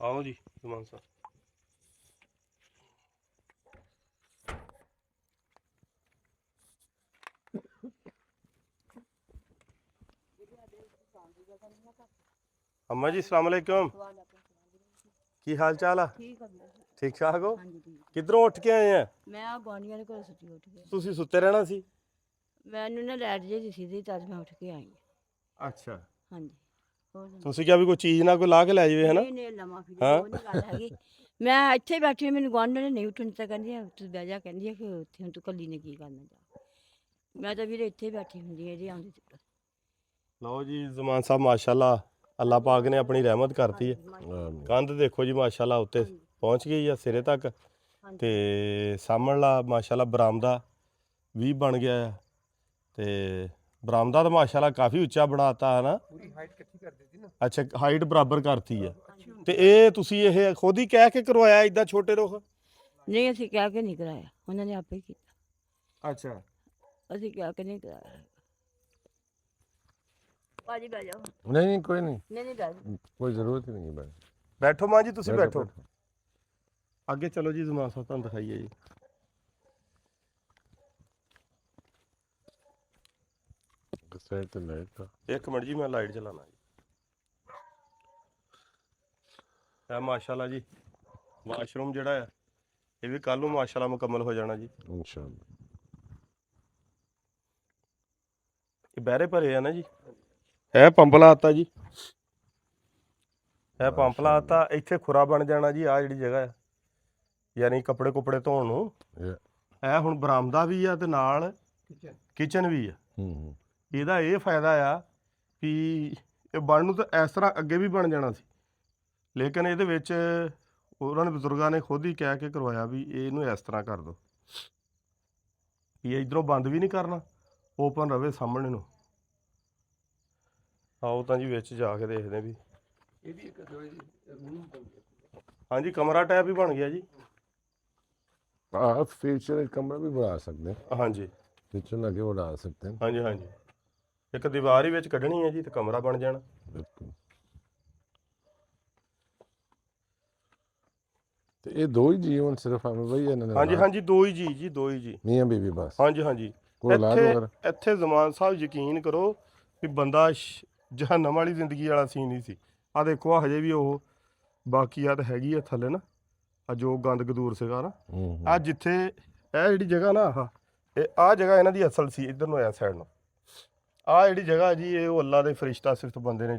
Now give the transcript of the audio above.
आओ जी जुमान साहब। अम्मा जी सलाम अलैकुम, की हाल चाल आ? ठीक ठाक हो? किधरों उठ के आए हैं? मैं आ ਗੁਆਂਢੀਆਂ ਦੇ ਘਰੋਂ ਸੁੱਤੀ ਉੱਠ ਕੇ ਤੁਸੀਂ ਸੁੱਤੇ ਰਹਿਣਾ ਸੀ। ਮੈਨੂੰ ਨਾ ਲੈਟ ਜੇ ਸੀ ਦੀ ਤਦ ਮੈਂ ਉੱਠ ਕੇ ਆਈ ਹਾਂ। ਅੱਛਾ, ਹਾਂਜੀ ਹੋਰ ਸੁਣਾਓ? ਤੁਸੀਂ ਕਿਹਾ ਵੀ ਕੋਈ ਚੀਜ਼ ਨਾ ਕੋਈ ਲਾ ਕੇ ਲੈ ਜਾਵੇ, ਹੈ ਨਾ? ਨਹੀਂ ਨਹੀਂ ਲੰਮਾ ਫਿਰ ਉਹ ਨਹੀਂ ਗੱਲ ਹੈਗੀ। ਮੈਂ ਇੱਥੇ ਬੈਠੀ ਮੈਨੂੰ ਗੁਆਂਢਣ ਨੇ ਨਹੀਂ ਉੱਠਣ ਦਿੱਤਾ, ਕਹਿੰਦੀ ਆ ਤੂੰ ਬਹਿ ਜਾ, ਕਹਿੰਦੀ ਆ ਕਿ ਉੱਥੇ ਹੁਣ ਤੂੰ ਕੱਲੀ ਨੇ ਕੀ ਕਰਨਾ ਜਾ। ਮੈਂ ਤਾਂ ਵੀਰੇ ਇੱਥੇ ਬੈਠੀ ਹੁੰਦੀ ਹੈ ਜੀ ਆਉਂਦੀ ਤੱਕ। ਲਓ ਜੀ ਜ਼ਮਾਨ ਸਾਹਿਬ ਮਾਸ਼ਾਅੱਲਾ ਅੱਲਾਹ ਪਾਕ ਨੇ ਆਪਣੀ ਰਹਿਮਤ ਕਰਤੀ ਹੈ। ਕੰਧ ਦੇਖੋ ਜੀ ਮਾਸ਼ਾਅੱਲਾ ਉੱਤੇ ਪਹੁੰਚ ਗਈ ਆ ਸਿਰੇ ਤੱਕ, ਤੇ ਸਾਹਮਣਲਾ ਮਾਸ਼ਾਅੱਲਾ ਬਰਾਮਦਾ ਵੀ ਬਣ ਗਿਆ ਆ। ਤੇ ਬਰਾਮਦਾ ਤਾਂ ਮਾਸ਼ਾਅੱਲਾ ਕਾਫੀ ਉੱਚਾ ਬਣਾਤਾ ਹੈ ਨਾ, ਪੂਰੀ ਹਾਈਟ ਇਕੱਠੀ ਕਰ ਦਿੱਤੀ ਨਾ। ਅੱਛਾ, ਹਾਈਟ ਬਰਾਬਰ ਕਰਤੀ ਆ। ਤੇ ਇਹ ਤੁਸੀਂ ਇਹ ਖੁਦ ਹੀ ਕਹਿ ਕੇ ਕਰਵਾਇਆ ਇਦਾਂ ਛੋਟੇ ਰੁੱਖ? ਨਹੀਂ ਅਸੀਂ ਕਹਿ ਕੇ ਨਹੀਂ ਕਰਾਇਆ, ਉਹਨਾਂ ਨੇ ਆਪੇ ਕੀਤਾ। ਅੱਛਾ, ਅਸੀਂ ਕਹਿ ਕੇ ਨਹੀਂ ਕਰਾਇਆ। ਭਾਜੀ ਬਹਿ ਜਾਓ। नहीं नहीं कोई नहीं, ਨਹੀਂ ਨਹੀਂ ਬਹਿ ਜਾਓ। कोई ज़रूरत ही नहीं है बैठ। ਬੈਠੋ ਮਾਂ ਜੀ, ਤੁਸੀਂ बैठो, ਬੈਠੋ। ਅੱਗੇ ਚਲੋ ਜੀ ਜ਼ਮਾਨ ਸਾਹਿਬ ਤੁਹਾਨੂੰ ਦਿਖਾਈਏ ਜੀ। बैठो। साइड तो लाइट का। ਇੱਕ ਮਿੰਟ ਜੀ ਮੈਂ ਲਾਈਟ ਚਲਾਣਾ ਜੀ। ਇਹ ਮਾਸ਼ਾਅੱਲਾ ਜੀ ਵਾਸ਼ਰੂਮ ਜਿਹੜਾ ਆ ਇਹ ਵੀ ਕੱਲ ਨੂੰ ਮਾਸ਼ਾਅੱਲਾ ਮੁਕੰਮਲ ਹੋ ਜਾਣਾ ਜੀ। इंशाल्लाह। ਇਹ ਬਹਿਰੇ ਭਰੇ ਆ ਨਾ ਜੀ। ਇਹ ਪੰਪ ਲਾਤਾ ਜੀ, ਇਹ ਪੰਪ ਲਾਤਾ। ਇੱਥੇ ਖੁਰਾ ਬਣ ਜਾਣਾ ਜੀ। ਆ ਜਿਹੜੀ ਜਗ੍ਹਾ ਆ ਯਾਨੀ ਕੱਪੜੇ ਕੁਪੜੇ ਧੋਣ ਨੂੰ। ਇਹ ਹੁਣ ਬਰਾਮਦਾ ਵੀ ਆ ਤੇ ਨਾਲ ਕਿਚਨ ਵੀ ਆ। ਇਹਦਾ ਇਹ ਫਾਇਦਾ ਆ ਵੀ ਇਹ ਬਣ ਨੂੰ ਤਾਂ ਇਸ ਤਰ੍ਹਾਂ ਅੱਗੇ ਵੀ ਬਣ ਜਾਣਾ ਸੀ, ਲੇਕਿਨ ਇਹਦੇ ਵਿੱਚ ਉਹਨਾਂ ਨੇ ਬਜ਼ੁਰਗਾਂ ਨੇ ਖੁਦ ਹੀ ਕਹਿ ਕੇ ਕਰਵਾਇਆ ਵੀ ਇਹਨੂੰ ਇਸ ਤਰ੍ਹਾਂ ਕਰ ਦਿਓ ਵੀ ਇਧਰੋਂ ਬੰਦ ਵੀ ਨਹੀਂ ਕਰਨਾ, ਓਪਨ ਰਵੇ ਸਾਹਮਣੇ ਨੂੰ। ਆਓ ਤਾਂ ਜੀ ਵਿੱਚ ਜਾ ਕੇ ਦੇਖਦੇ ਵੀ। ਇਹ ਵੀ ਇੱਕ ਹਾਂਜੀ ਕਮਰਾ ਟਾਈਪ ਹੀ ਬਣ ਗਿਆ ਜੀ। आप फ्यूचर कमरा भी बढ़ा सकते हैं, ਹਾਂਜੀ किचन आगे बढ़ा सकते हैं। ਹਾਂਜੀ ਹਾਂਜੀ, ਇੱਕ ਦੀਵਾਰ ਹੀ ਵਿੱਚ ਕੱਢਣੀ ਹੈ ਜੀ ਤੇ ਕਮਰਾ ਬਣ ਜਾਣਾ। बिल्कुल। तो ये दो ही जीवन सिर्फ हमें वही है ना? ਹਾਂਜੀ ਹਾਂਜੀ, ਦੋ ਹੀ ਜੀ, ਦੋ ਹੀ ਜੀ। मियाँ बीवी बस? ਹਾਂਜੀ ਹਾਂਜੀ। कोई औलाद वगैरह? ਇੱਥੇ ਜ਼ਮਾਨ ਸਾਹਿਬ ਯਕੀਨ ਕਰੋ ਵੀ ਬੰਦਾ ਜਹੰਨਮ ਵਾਲੀ ਜ਼ਿੰਦਗੀ ਵਾਲਾ ਸੀਨ ਨਹੀਂ ਸੀ। ਆ ਦੇਖੋ ਆ ਹਜੇ ਵੀ ਉਹ ਬਾਕੀ ਆ ਤਾਂ ਹੈਗੀ ਆ ਥੱਲੇ ਨਾ, ਆ ਜੋ ਗੰਦ ਗਦੂਰ ਸੀਗਾ ਨਾ। ਆ ਜਿੱਥੇ ਇਹ ਜਿਹੜੀ ਜਗ੍ਹਾ ਨਾ ਆਹ ਜਗ੍ਹਾ ਇਹਨਾਂ ਦੀ ਅਸਲ ਸੀ, ਇੱਧਰ ਨੂੰ ਆਇਆ ਸਾਈਡ ਨੂੰ। ਆ ਜਿਹੜੀ ਜਗ੍ਹਾ ਜੀ ਇਹ ਉਹ ਅੱਲਾ ਦੇ ਫਰਿਸ਼ਤਾ ਸਿਫਤ ਬੰਦੇ ਨੇ